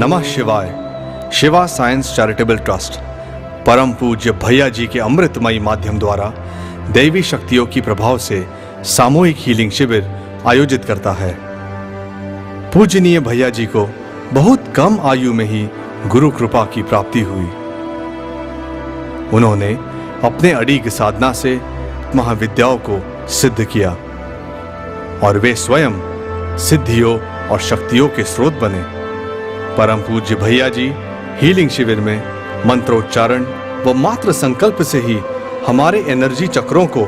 नमः शिवाय। Shiva science charitable trust परम पूज्य भैया जी के अमृतमयी माध्यम द्वारा दैवी शक्तियों की प्रभाव से सामूहिक हीलिंग शिविर आयोजित करता है। पूजनीय भैया जी को बहुत कम आयु में ही गुरु कृपा की प्राप्ति हुई। उन्होंने अपने अड़िग साधना से महाविद्याओं को सिद्ध किया और वे स्वयं सिद्धियों और शक्तियों के स्रोत बने। परम पूज्य भैया जी हीलिंग शिविर में मंत्रोच्चारण व मात्र संकल्प से ही हमारे एनर्जी चक्रों को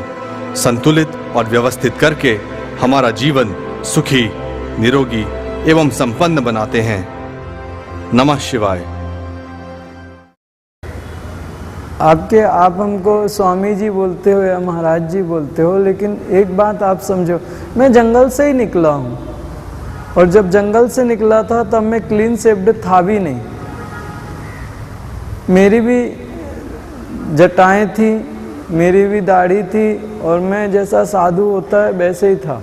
संतुलित और व्यवस्थित करके हमारा जीवन सुखी, निरोगी एवं संपन्न बनाते हैं। नमः शिवाय। आप हमको स्वामी जी बोलते हो या महाराज जी बोलते हो, लेकिन एक बात आप समझो, मैं जंगल से ही निकला हूँ और जब जंगल से निकला था तब मैं क्लीन शेव्ड था भी नहीं। मेरी भी जटाएं थी, मेरी भी दाढ़ी थी और मैं जैसा साधु होता है वैसे ही था।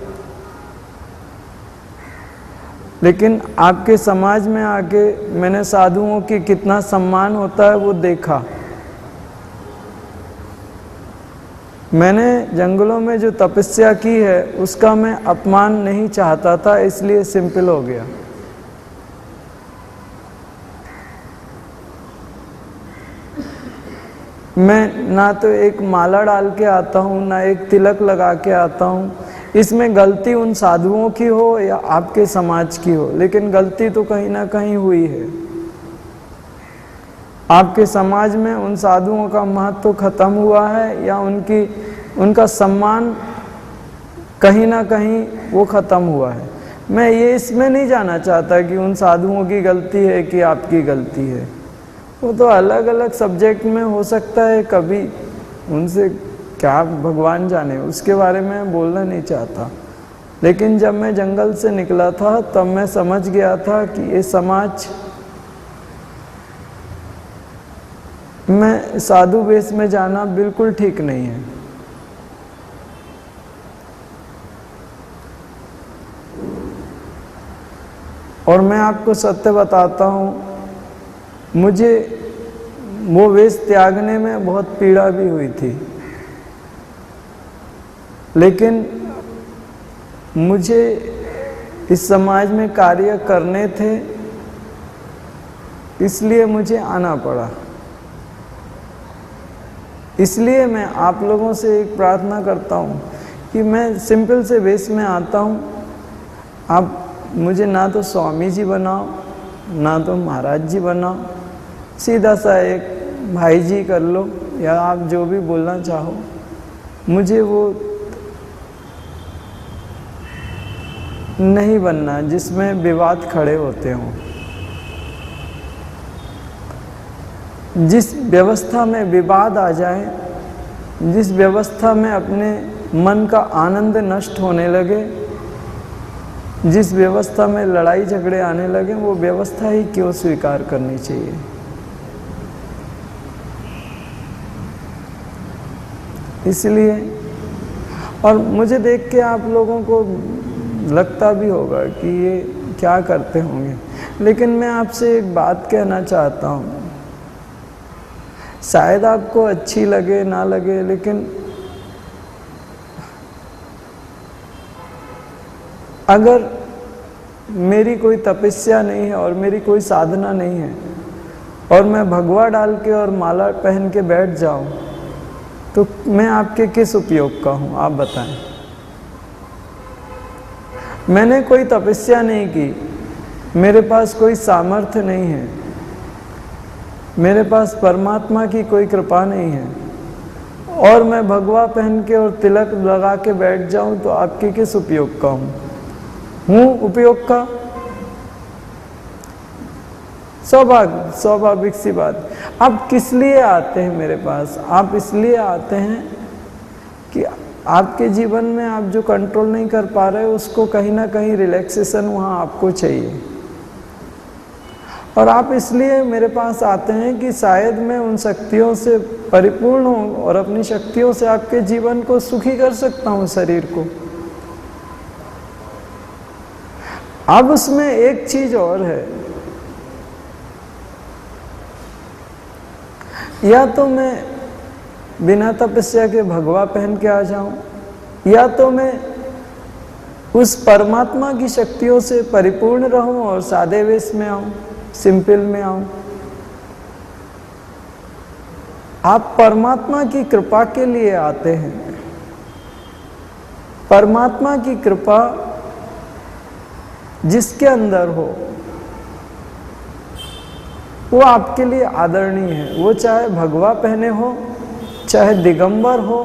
लेकिन आपके समाज में आके मैंने साधुओं की कितना सम्मान होता है वो देखा। मैंने जंगलों में जो तपस्या की है उसका मैं अपमान नहीं चाहता था, इसलिए सिंपल हो गया। मैं ना तो एक माला डाल के आता हूँ, ना एक तिलक लगा के आता हूँ। इसमें गलती उन साधुओं की हो या आपके समाज की हो, लेकिन गलती तो कहीं ना कहीं हुई है। आपके समाज में उन साधुओं का महत्व तो खत्म हुआ है या उनका सम्मान कहीं ना कहीं वो खत्म हुआ है। मैं ये इसमें नहीं जाना चाहता कि उन साधुओं की गलती है कि आपकी गलती है। वो तो अलग अलग सब्जेक्ट में हो सकता है, कभी उनसे क्या भगवान जाने, उसके बारे में बोलना नहीं चाहता। लेकिन जब मैं जंगल से निकला था तब मैं समझ गया था कि ये समाज में साधु वेश में जाना बिल्कुल ठीक नहीं है। और मैं आपको सत्य बताता हूँ, मुझे वो वेश त्यागने में बहुत पीड़ा भी हुई थी, लेकिन मुझे इस समाज में कार्य करने थे, इसलिए मुझे आना पड़ा। इसलिए मैं आप लोगों से एक प्रार्थना करता हूँ कि मैं सिंपल से वेश में आता हूँ। आप मुझे ना तो स्वामी जी बनाओ, ना तो महाराज जी बनाओ, सीधा सा एक भाई जी कर लो या आप जो भी बोलना चाहो। मुझे वो नहीं बनना जिसमें विवाद खड़े होते हों। जिस व्यवस्था में विवाद आ जाए, जिस व्यवस्था में अपने मन का आनंद नष्ट होने लगे, जिस व्यवस्था में लड़ाई झगड़े आने लगे, वो व्यवस्था ही क्यों स्वीकार करनी चाहिए। इसलिए, और मुझे देख के आप लोगों को लगता भी होगा कि ये क्या करते होंगे, लेकिन मैं आपसे एक बात कहना चाहता हूँ। शायद आपको अच्छी लगे ना लगे, लेकिन अगर मेरी कोई तपस्या नहीं है और मेरी कोई साधना नहीं है और मैं भगवा डाल के और माला पहन के बैठ जाऊं, तो मैं आपके किस उपयोग का हूं, आप बताएं। मैंने कोई तपस्या नहीं की, मेरे पास कोई सामर्थ्य नहीं है, मेरे पास परमात्मा की कोई कृपा नहीं है, और मैं भगवा पहन के और तिलक लगा के बैठ जाऊं तो आपके किस उपयोग का हूँ उपयोग का? स्वाभाविक सी बात। आप किस लिए आते हैं मेरे पास? आप इसलिए आते हैं कि आपके जीवन में आप जो कंट्रोल नहीं कर पा रहे उसको कहीं ना कहीं रिलैक्सेशन वहाँ आपको चाहिए। और आप इसलिए मेरे पास आते हैं कि शायद मैं उन शक्तियों से परिपूर्ण हूँ और अपनी शक्तियों से आपके जीवन को सुखी कर सकता हूँ, शरीर को। अब उसमें एक चीज और है, या तो मैं बिना तपस्या के भगवा पहन के आ जाऊं, या तो मैं उस परमात्मा की शक्तियों से परिपूर्ण रहूं और सादे वेश में आऊं, सिंपल में आऊं। आप परमात्मा की कृपा के लिए आते हैं। परमात्मा की कृपा जिसके अंदर हो वो आपके लिए आदरणीय है। वो चाहे भगवा पहने हो, चाहे दिगंबर हो,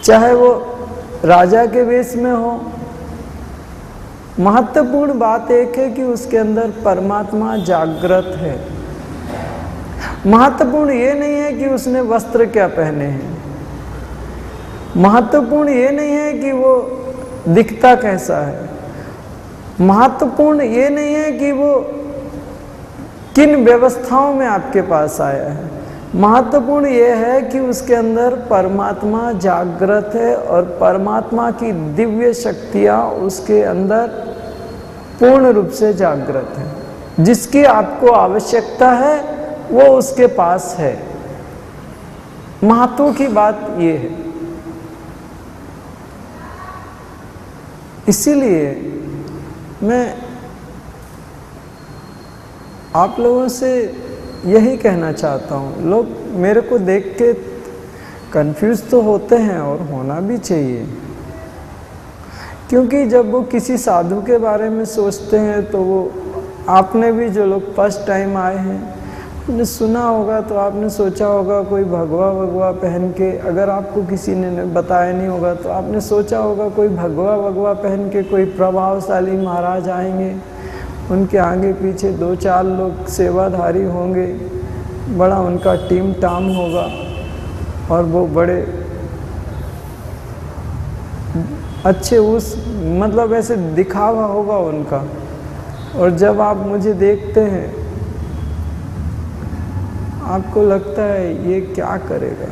चाहे वो राजा के वेश में हो। महत्वपूर्ण बात एक है कि उसके अंदर परमात्मा जागृत है। महत्वपूर्ण ये नहीं है कि उसने वस्त्र क्या पहने हैं, महत्वपूर्ण ये नहीं है कि वो दिखता कैसा है, महत्वपूर्ण ये नहीं है कि वो किन व्यवस्थाओं में आपके पास आया है। महत्वपूर्ण ये है कि उसके अंदर परमात्मा जागृत है और परमात्मा की दिव्य शक्तियाँ उसके अंदर पूर्ण रूप से जागृत है। जिसकी आपको आवश्यकता है वो उसके पास है। महत्व की बात ये है। इसीलिए मैं आप लोगों से यही कहना चाहता हूँ। लोग मेरे को देख के कंफ्यूज तो होते हैं और होना भी चाहिए, क्योंकि जब वो किसी साधु के बारे में सोचते हैं तो वो, आपने भी जो लोग फर्स्ट टाइम आए हैं आपने सुना होगा तो आपने सोचा होगा कोई भगवा भगवा पहन के, अगर आपको किसी ने बताया नहीं होगा तो आपने सोचा होगा कोई भगवा भगवा पहन के कोई प्रभावशाली महाराज आएंगे, उनके आगे पीछे 2-4 लोग सेवाधारी होंगे, बड़ा उनका टीम टाम होगा और वो बड़े अच्छे उस मतलब ऐसे दिखावा होगा उनका। और जब आप मुझे देखते हैं आपको लगता है ये क्या करेगा।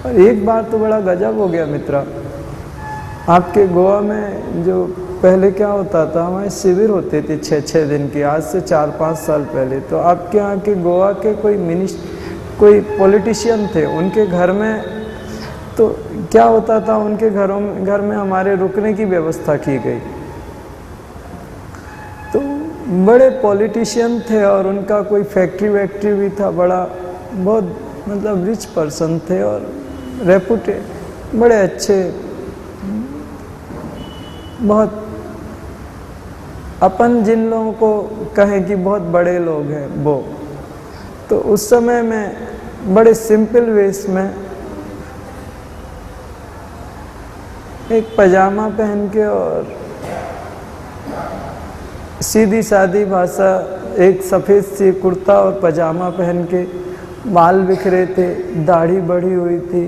और एक बार तो बड़ा गजब हो गया मित्रा, आपके गोवा में जो पहले क्या होता था, हमारे शिविर होते थे 6-6 दिन की, आज से 4-5 साल पहले। तो आपके यहाँ के गोवा के कोई पॉलिटिशियन थे, उनके घर में तो क्या होता था, उनके घर में हमारे रुकने की व्यवस्था की गई। तो बड़े पॉलिटिशियन थे और उनका कोई फैक्ट्री वैक्ट्री भी था, बड़ा बहुत मतलब रिच पर्सन थे और रेपुटेड, बड़े अच्छे, बहुत अपन जिन लोगों को कहें कि बहुत बड़े लोग हैं वो। तो उस समय में बड़े सिंपल वेश में एक पजामा पहन के और सीधी सादी भाषा एक सफ़ेद सी कुर्ता और पजामा पहन के, बाल बिखरे थे, दाढ़ी बढ़ी हुई थी।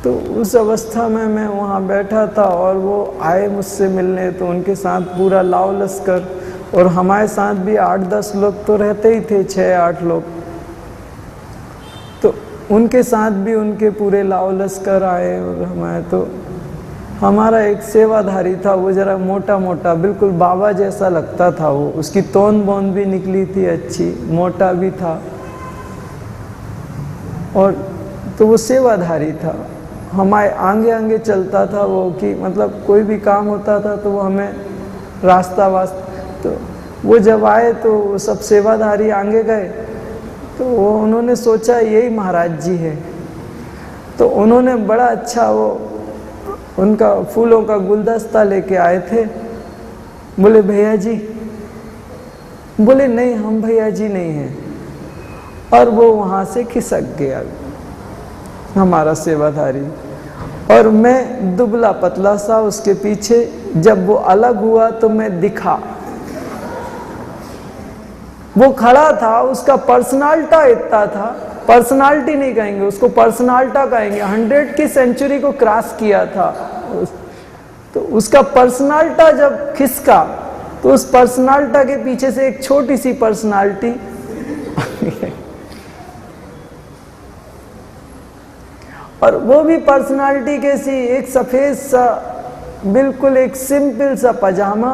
तो उस अवस्था में मैं वहाँ बैठा था और वो आए मुझसे मिलने, तो उनके साथ पूरा लाव लश्कर, और हमारे साथ भी 8-10 लोग तो रहते ही थे, 6-8 लोग। तो उनके साथ भी उनके पूरे लाव लश्कर आए और हमारे, तो हमारा एक सेवाधारी था, वो ज़रा मोटा मोटा बिल्कुल बाबा जैसा लगता था, वो उसकी तोंद बोंद भी निकली थी अच्छी, मोटा भी था। और तो वो सेवाधारी था, हमारे आगे आगे चलता था वो, कि मतलब कोई भी काम होता था तो वो हमें रास्ता तो वो जब आए तो वो सब सेवाधारी आगे गए, तो वो उन्होंने सोचा यही महाराज जी है। तो उन्होंने बड़ा अच्छा वो उनका फूलों का गुलदस्ता लेके आए थे। बोले भैया जी, बोले नहीं हम भैया जी नहीं हैं, और वो वहाँ से खिसक गया हमारा सेवाधारी। और मैं दुबला पतला सा उसके पीछे, जब वो अलग हुआ तो मैं दिखा, वो खड़ा था, उसका पर्सनालिटी इतना था, पर्सनालिटी नहीं कहेंगे उसको, पर्सनालिटी कहेंगे, 100 की सेंचुरी को क्रॉस किया था। तो उसका पर्सनालिटी जब खिसका तो उस पर्सनालिटी के पीछे से एक छोटी सी पर्सनालिटी और वो भी पर्सनालिटी कैसी, एक सफेद सा बिल्कुल एक सिंपल सा पजामा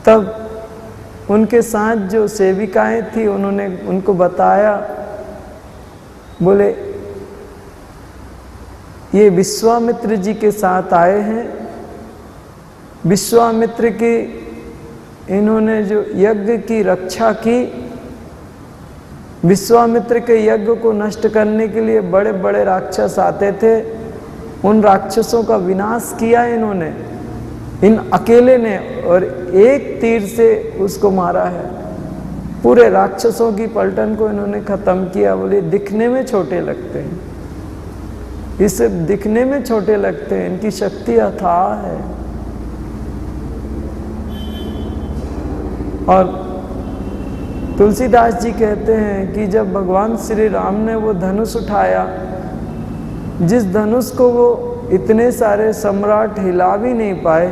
तब उनके साथ जो सेविकाएं थी उन्होंने उनको बताया, बोले ये विश्वामित्र जी के साथ आए हैं। विश्वामित्र की इन्होंने जो यज्ञ की रक्षा की, विश्वामित्र के यज्ञ को नष्ट करने के लिए बड़े बड़े राक्षस आते थे, उन राक्षसों का विनाश किया इन्होंने, इन अकेले ने, और एक तीर से उसको मारा है। पूरे राक्षसों की पलटन को इन्होंने खत्म किया। बोले दिखने में छोटे लगते हैं, ये सिर्फ दिखने में छोटे लगते हैं, इनकी शक्ति अथाह है। और तुलसीदास जी कहते हैं कि जब भगवान श्री राम ने वो धनुष उठाया, जिस धनुष को वो इतने सारे सम्राट हिला भी नहीं पाए,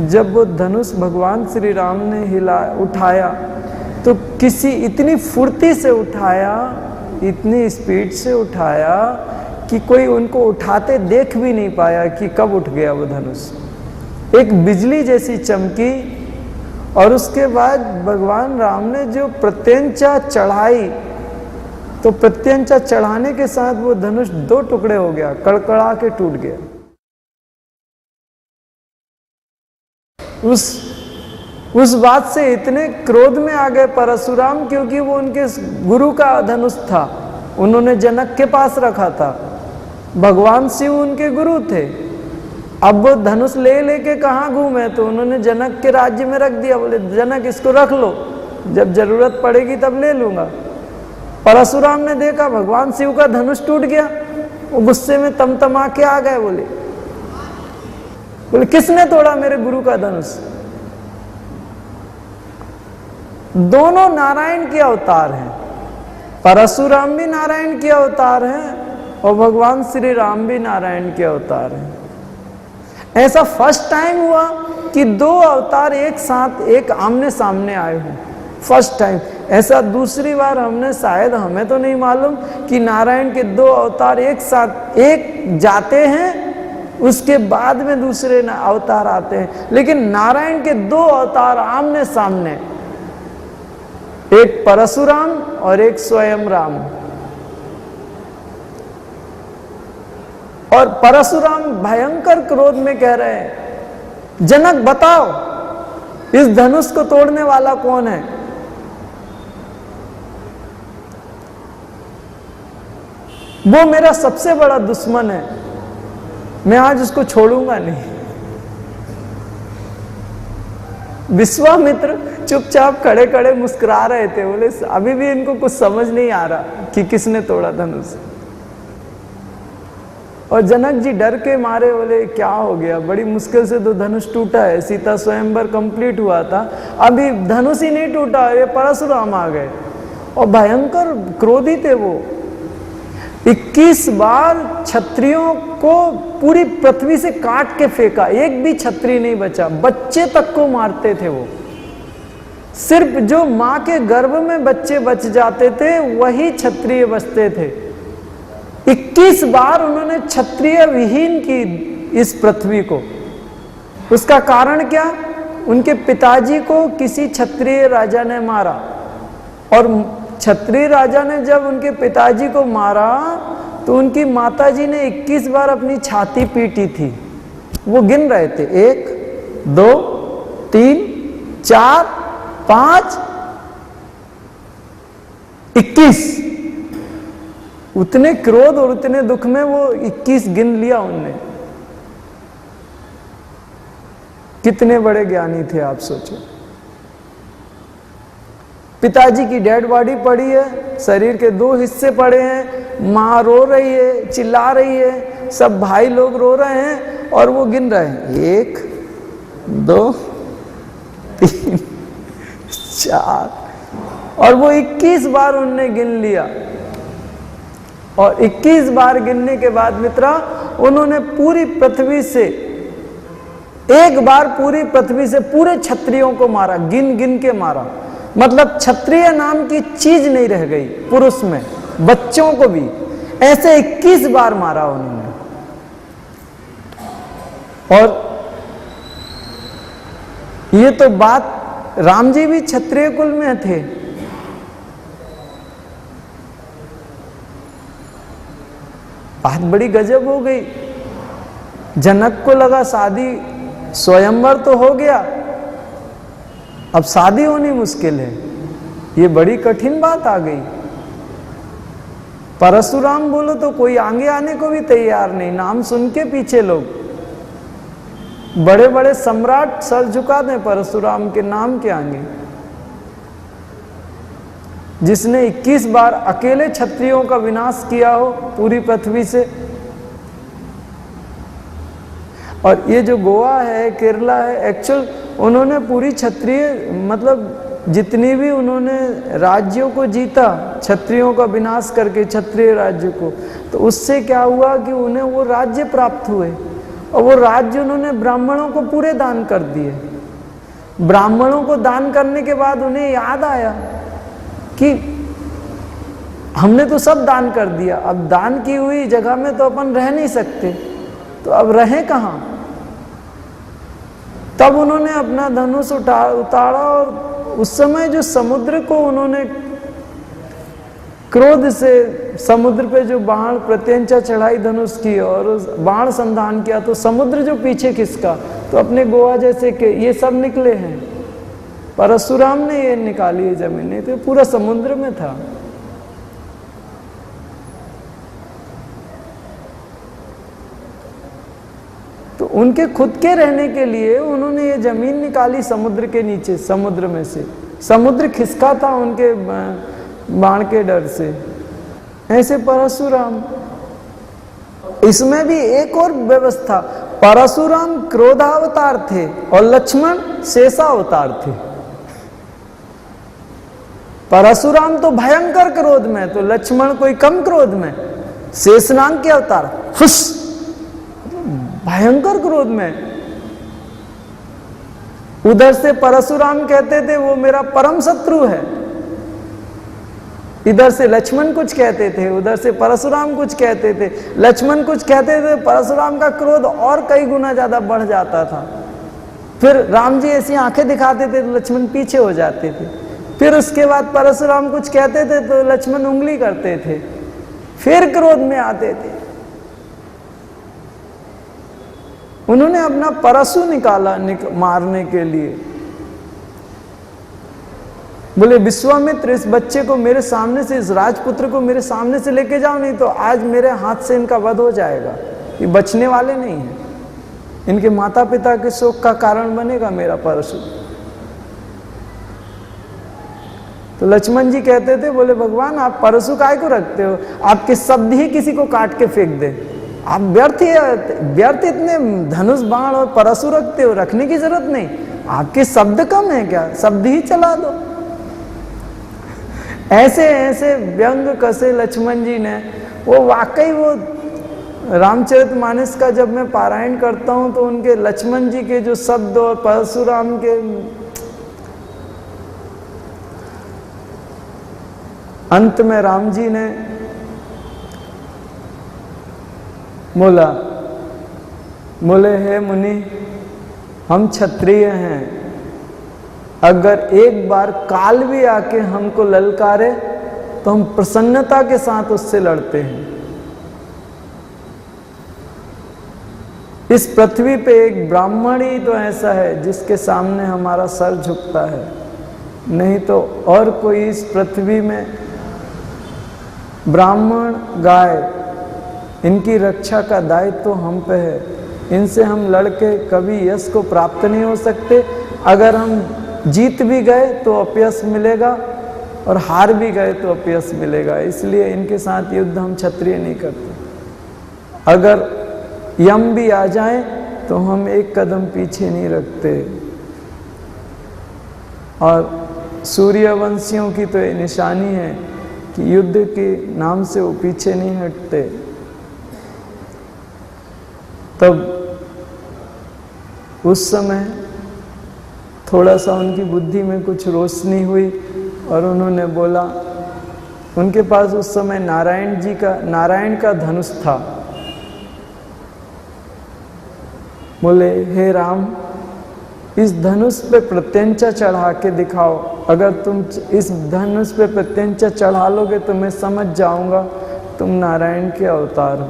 जब वो धनुष भगवान श्री राम ने उठाया तो किसी इतनी फुर्ती से उठाया, इतनी स्पीड से उठाया कि कोई उनको उठाते देख भी नहीं पाया कि कब उठ गया वो धनुष। एक बिजली जैसी चमकी, और उसके बाद भगवान राम ने जो प्रत्यंचा चढ़ाई, तो प्रत्यंचा चढ़ाने के साथ वो धनुष 2 टुकड़े हो गया, कड़कड़ा के टूट गया। उस बात से इतने क्रोध में आ गए परशुराम, क्योंकि वो उनके गुरु का धनुष था, उन्होंने जनक के पास रखा था, भगवान शिव उनके गुरु थे। अब वो धनुष लेके कहाँ घूमे, तो उन्होंने जनक के राज्य में रख दिया। बोले जनक इसको रख लो, जब जरूरत पड़ेगी तब ले लूंगा। परशुराम ने देखा भगवान शिव का धनुष टूट गया, वो गुस्से में तमतमा के आ गए। बोले किसने तोड़ा मेरे गुरु का धनुष? दोनों नारायण के अवतार हैं, परशुराम भी नारायण के अवतार हैं और भगवान श्री राम भी नारायण के अवतार हैं। ऐसा फर्स्ट टाइम हुआ कि 2 अवतार एक साथ एक आमने सामने आए हों, फर्स्ट टाइम। ऐसा दूसरी बार हमने, शायद हमें तो नहीं मालूम कि नारायण के 2 अवतार एक साथ एक जाते हैं, उसके बाद में दूसरे अवतार आते हैं, लेकिन नारायण के 2 अवतार आमने सामने, एक परशुराम और एक स्वयं राम। और परशुराम भयंकर क्रोध में कह रहे हैं, जनक बताओ इस धनुष को तोड़ने वाला कौन है? वो मेरा सबसे बड़ा दुश्मन है, मैं आज उसको छोड़ूंगा नहीं। विश्वामित्र चुपचाप खड़े खड़े मुस्कुरा रहे थे। बोले अभी भी इनको कुछ समझ नहीं आ रहा कि किसने तोड़ा धनुष। और जनक जी डर के मारे बोले क्या हो गया, बड़ी मुश्किल से तो धनुष टूटा है, सीता स्वयंवर कंप्लीट हुआ था, अभी धनुष ही नहीं टूटा, ये परशुराम आ गए। और भयंकर क्रोधी थे वो। 21 बार क्षत्रियों को पूरी पृथ्वी से काट के फेंका, एक भी क्षत्रिय नहीं बचा, बच्चे तक को मारते थे वो। सिर्फ जो मां के गर्भ में बच्चे बच जाते थे वही क्षत्रिय बचते थे। 21 बार उन्होंने क्षत्रिय विहीन की इस पृथ्वी को। उसका कारण क्या? उनके पिताजी को किसी क्षत्रिय राजा ने मारा, और क्षत्रिय राजा ने जब उनके पिताजी को मारा तो उनकी माताजी ने 21 बार अपनी छाती पीटी थी। वो गिन रहे थे, 1 2 3 4 5 21। उतने क्रोध और उतने दुख में वो 21 गिन लिया उनने। कितने बड़े ज्ञानी थे आप सोचो। पिताजी की डेड बॉडी पड़ी है, शरीर के 2 हिस्से पड़े हैं, माँ रो रही है, चिल्ला रही है, सब भाई लोग रो रहे हैं, और वो गिन रहे हैं 1 2 3 4, और वो 21 बार उनने गिन लिया। और 21 बार गिनने के बाद मित्रा, उन्होंने पूरी पृथ्वी से, एक बार पूरी पृथ्वी से पूरे क्षत्रियों को मारा, गिन गिन के मारा। मतलब क्षत्रिय नाम की चीज नहीं रह गई पुरुष में, बच्चों को भी ऐसे 21 बार मारा उन्होंने। और ये तो बात, राम जी भी क्षत्रिय कुल में थे। बात बड़ी गजब हो गई। जनक को लगा शादी, स्वयंवर तो हो गया, अब शादी होनी मुश्किल है। ये बड़ी कठिन बात आ गई। परशुराम बोलो तो कोई आगे आने को भी तैयार नहीं, नाम सुन के पीछे लोग। बड़े बड़े सम्राट सर झुका दें परशुराम के नाम के आगे, जिसने 21 बार अकेले क्षत्रियों का विनाश किया हो पूरी पृथ्वी से। और ये जो गोवा है, केरला है, एक्चुअल उन्होंने पूरी क्षत्रिय, मतलब जितनी भी उन्होंने राज्यों को जीता क्षत्रियों का विनाश करके, क्षत्रिय राज्य को, तो उससे क्या हुआ कि उन्हें वो राज्य प्राप्त हुए। और वो राज्य उन्होंने ब्राह्मणों को पूरे दान कर दिए। ब्राह्मणों को दान करने के बाद उन्हें याद आया कि हमने तो सब दान कर दिया, अब दान की हुई जगह में तो अपन रह नहीं सकते, तो अब रहें कहाँ। तब उन्होंने अपना धनुष उतारा और उस समय जो समुद्र को उन्होंने क्रोध से समुद्र पे जो बाण प्रत्यंचा चढ़ाई धनुष की और उस बाण संधान किया, तो समुद्र जो पीछे खिसका, तो अपने गोवा जैसे के ये सब निकले हैं। परशुराम ने ये निकाली है जमीन, नहीं तो पूरा समुद्र में था। तो उनके खुद के रहने के लिए उन्होंने ये जमीन निकाली समुद्र के नीचे, समुद्र में से। समुद्र खिसका था उनके बाण के डर से। ऐसे परशुराम, इसमें भी एक और व्यवस्था, परशुराम क्रोधावतार थे और लक्ष्मण शेषावतार थे। परशुराम तो भयंकर क्रोध में, तो लक्ष्मण कोई कम क्रोध में। शेषनाग के अवतार फुस, भयंकर क्रोध में। उधर से परशुराम कहते थे वो मेरा परम शत्रु है, इधर से लक्ष्मण कुछ कहते थे, उधर से परशुराम कुछ कहते थे। लक्ष्मण कुछ कहते थे, परशुराम का क्रोध और कई गुना ज्यादा बढ़ जाता था। फिर राम जी ऐसी आंखें दिखाते थे तो लक्ष्मण पीछे हो जाते थे। फिर उसके बाद परशुराम कुछ कहते थे तो लक्ष्मण उंगली करते थे, फिर क्रोध में आते थे। उन्होंने अपना परशु निकाला मारने के लिए। बोले विश्वामित्र, इस बच्चे को मेरे सामने से, इस राजपुत्र को मेरे सामने से लेके जाओ, नहीं तो आज मेरे हाथ से इनका वध हो जाएगा। ये बचने वाले नहीं हैं, इनके माता पिता के शोक का कारण बनेगा मेरा परशु। तो लक्ष्मण जी कहते थे, बोले भगवान आप परशु काय को रखते हो, आपके शब्द ही किसी को काट के फेंक दे। आप व्यर्थ इतने धनुष बाण और परशु रखते हो, रखने की जरूरत नहीं। आपके शब्द कम है क्या, शब्द ही चला दो। ऐसे ऐसे व्यंग कसे लक्ष्मण जी ने। वो वाकई वो रामचरितमानस का जब मैं पारायण करता हूं तो उनके लक्ष्मण जी के जो शब्द और परशुराम के, अंत में राम जी ने बोले हे मुनि, हम क्षत्रिय हैं, अगर एक बार काल भी आके हमको ललकारे तो हम प्रसन्नता के साथ उससे लड़ते हैं। इस पृथ्वी पे एक ब्राह्मण ही तो ऐसा है जिसके सामने हमारा सर झुकता है, नहीं तो और कोई इस पृथ्वी में। ब्राह्मण गाय, इनकी रक्षा का दायित्व तो हम पे है। इनसे हम लड़के कभी यश को प्राप्त नहीं हो सकते। अगर हम जीत भी गए तो अपयश मिलेगा और हार भी गए तो अपयश मिलेगा। इसलिए इनके साथ युद्ध हम क्षत्रिय नहीं करते। अगर यम भी आ जाए तो हम एक कदम पीछे नहीं रखते। और सूर्यवंशियों की तो ये निशानी है कि युद्ध के नाम से वो पीछे नहीं हटते। तब उस समय थोड़ा सा उनकी बुद्धि में कुछ रोशनी हुई और उन्होंने बोला, उनके पास उस समय नारायण का धनुष था। बोले हे राम, इस धनुष पे प्रत्यंचा चढ़ा के दिखाओ। अगर तुम इस धनुष पे प्रत्यंचा चढ़ा लोगे तो मैं समझ जाऊंगा तुम नारायण के अवतार हो।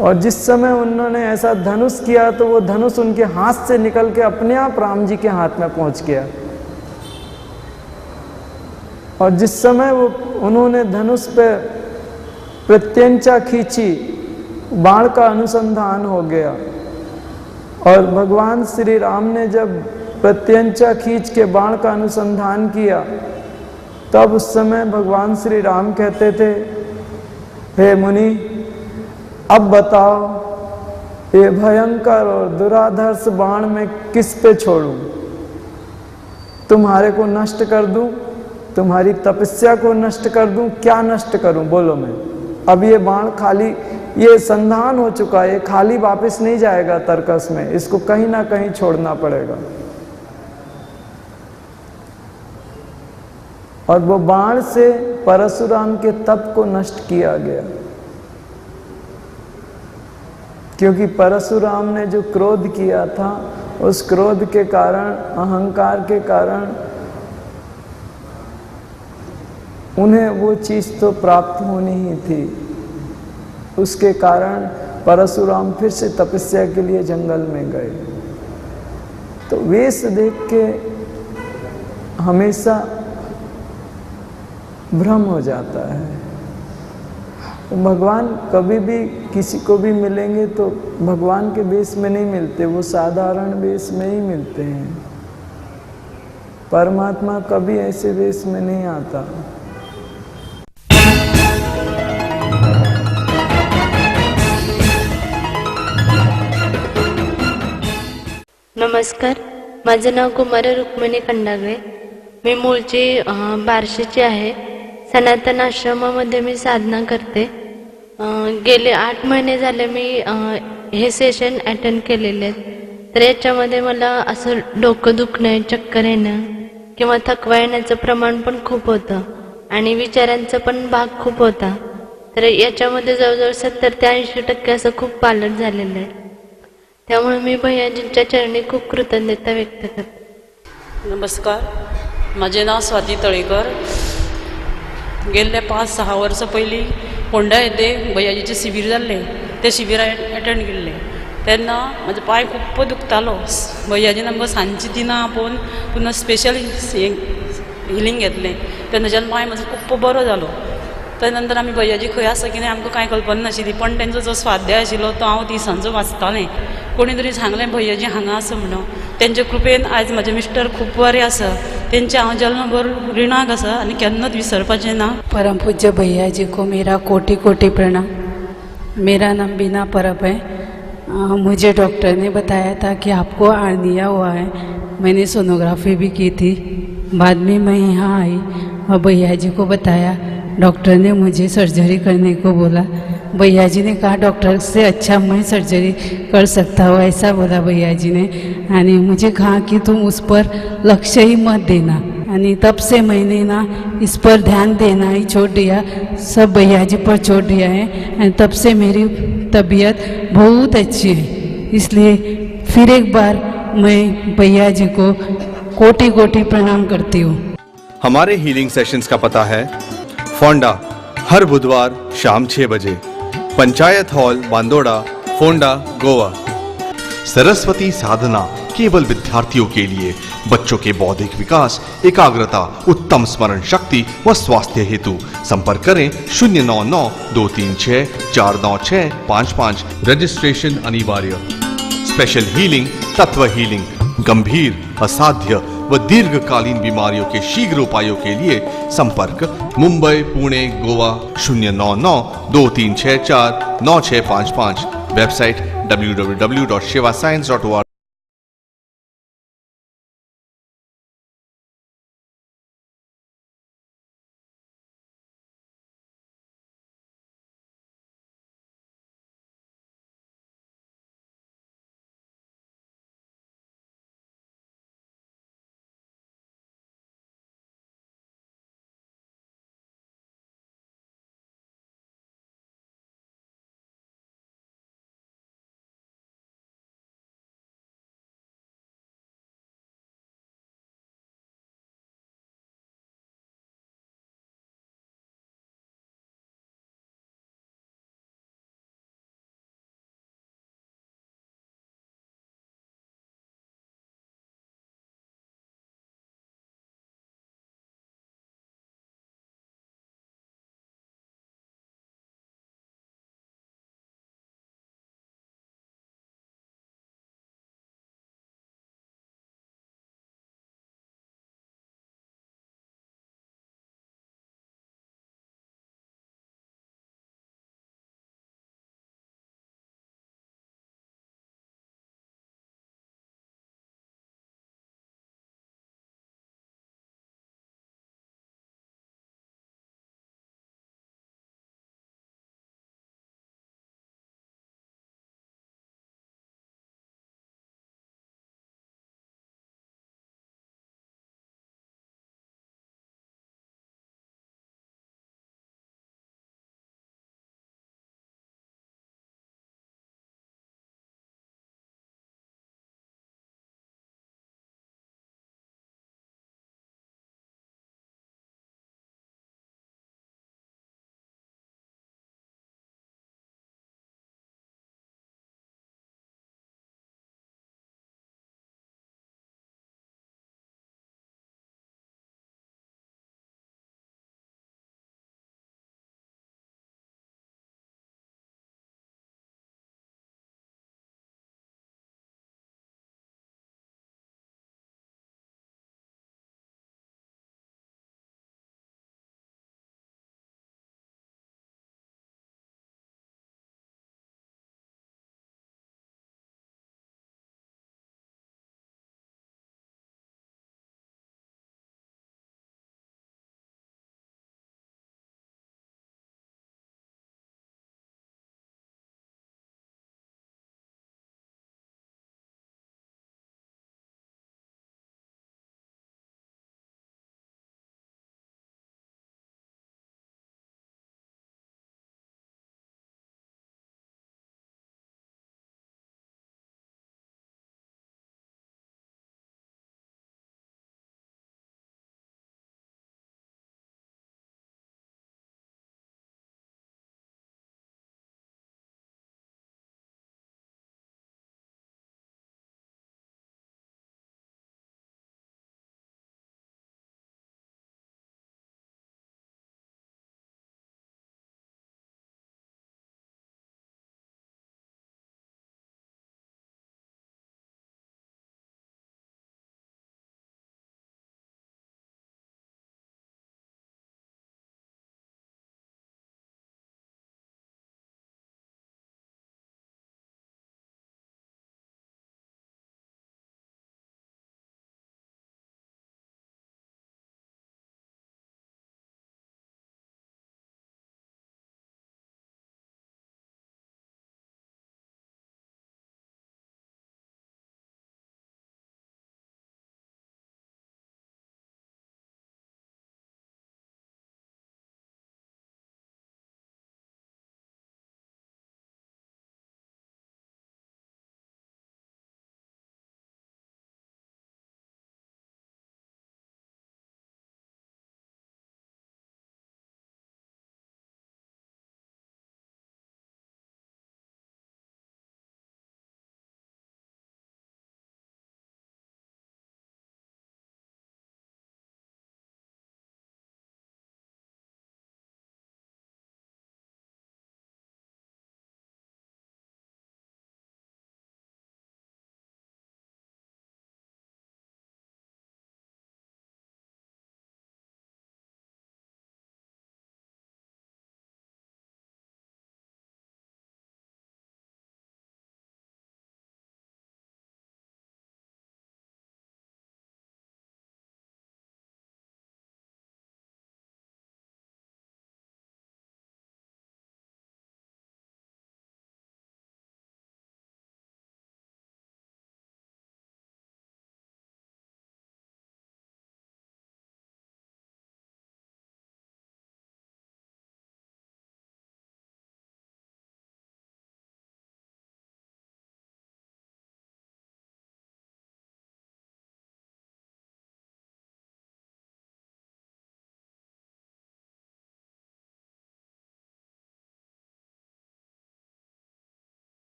और जिस समय उन्होंने ऐसा धनुष किया तो वो धनुष उनके हाथ से निकल के अपने आप राम जी के हाथ में पहुंच गया। और जिस समय वो उन्होंने धनुष पे प्रत्यंचा खींची, बाण का अनुसंधान हो गया। और भगवान श्री राम ने जब प्रत्यंचा खींच के बाण का अनुसंधान किया, तब उस समय भगवान श्री राम कहते थे, हे मुनि, अब बताओ ये भयंकर और दुराधर्ष बाण मैं किस पे छोड़ूं? तुम्हारे को नष्ट कर दूं? तुम्हारी तपस्या को नष्ट कर दूं? क्या नष्ट करूं बोलो? मैं अब ये बाण खाली, ये संधान हो चुका है, ये खाली वापस नहीं जाएगा तरकस में, इसको कहीं ना कहीं छोड़ना पड़ेगा। और वो बाण से परशुराम के तप को नष्ट किया गया, क्योंकि परशुराम ने जो क्रोध किया था, उस क्रोध के कारण, अहंकार के कारण उन्हें वो चीज तो प्राप्त होनी ही थी। उसके कारण परशुराम फिर से तपस्या के लिए जंगल में गए। तो वेश देख के हमेशा भ्रम हो जाता है। तो भगवान कभी भी किसी को भी मिलेंगे तो भगवान के वेश में नहीं मिलते, वो साधारण वेश में ही मिलते हैं। परमात्मा कभी ऐसे वेश में नहीं आता। नमस्कार, माझं नाव कुमारी रुक्मिणी खंडागळे. मी मूळची बार्शीची आहे. सनातन आश्रमामध्ये मी साधना करते. गेले 8 महिने झाले मी हे सेशन अटेंड केलेले आहेत. तर याच्यामध्ये मला असं डोकं दुखणं, चक्कर येणं किंवा थकवा येण्याचं प्रमाण पण खूप होतं आणि विचारांचा पण भाग खूप होता. तर याच्यामध्ये जवळजवळ 70 ते 80% असं खूप पालट झालेलं आहे. त्यामुळे मी भैयाजींच्या चरणी खूप कृतज्ञता व्यक्त करते. नमस्कार, माझे नाव स्वाती तळेकर. गेल्या 5-6 वर्सां पयलीं फोंडा येथे भैयाजीचे शिबीर जाल्ले. ते शिबीर अटेंड केल्ले तेन्ना म्हाजो पांय खूब दुखतालो. भैयाजीन आमकां सांजची दिना आपोवन पुन्हा स्पेशल हिलींग घेतलें. तेन्नाच्यान पांय म्हाजो खूब बरो जालो. त्या नंतर आमी भैयाजी खंय आसा कितें आमकां कांय कल्पना नाशिल्ली. पण तेंचो जो स्वाध्याय आशिल्लो तो हांव दिसांचो वाचतालें. कोणी तरी सांगलें भैयाजी हांगा आसा म्हणून. तेंचे कृपेन आयज म्हजे मिस्टर खूब बरे आसा. तेंचे हांव जल्मभर रिणाक आसा आनी केन्नाच विसरपाचें ना. परम पूज्य भैया जी को मेरा कोटि कोटि प्रणाम. मेरा नाम बीना परब है. मुझे डॉक्टर ने बताया था कि आपको आर्निया हुआ है. मैंने सोनोग्राफी भी की थी. बाद में मैं यहाँ आई और भैया जी को बताया. डॉक्टर ने मुझे सर्जरी करने को बोला. भैया जी ने कहा डॉक्टर से अच्छा मैं सर्जरी कर सकता हूँ, ऐसा बोला भैया जी ने. आणि मुझे कहा कि तुम उस पर लक्ष्य ही मत देना. आणि तब से मैंने ना इस पर ध्यान देना ही छोड़ दिया, सब भैया जी पर छोड़ दिया है. और तब से मेरी तबीयत बहुत अच्छी है. इसलिए फिर एक बार मैं भैया जी को कोटि कोटि प्रणाम करती हूँ. हमारे हीलिंग सेशंस का पता है फोंडा, हर बुधवार शाम 6 बजे, पंचायत हॉल बांदोड़ा, फोंडा, गोवा. सरस्वती साधना केवल विद्यार्थियों के लिए. बच्चों के बौद्धिक विकास, एकाग्रता, उत्तम स्मरण शक्ति व स्वास्थ्य हेतु संपर्क करें 099-236-49655. रजिस्ट्रेशन अनिवार्य. स्पेशल हीलिंग, तत्व हीलिंग, गंभीर, असाध्य व दीर्घकालीन बीमारियों के शीघ्र उपायों के लिए संपर्क मुंबई, पुणे, गोवा 099-236-49655. Website www.shivascience.org.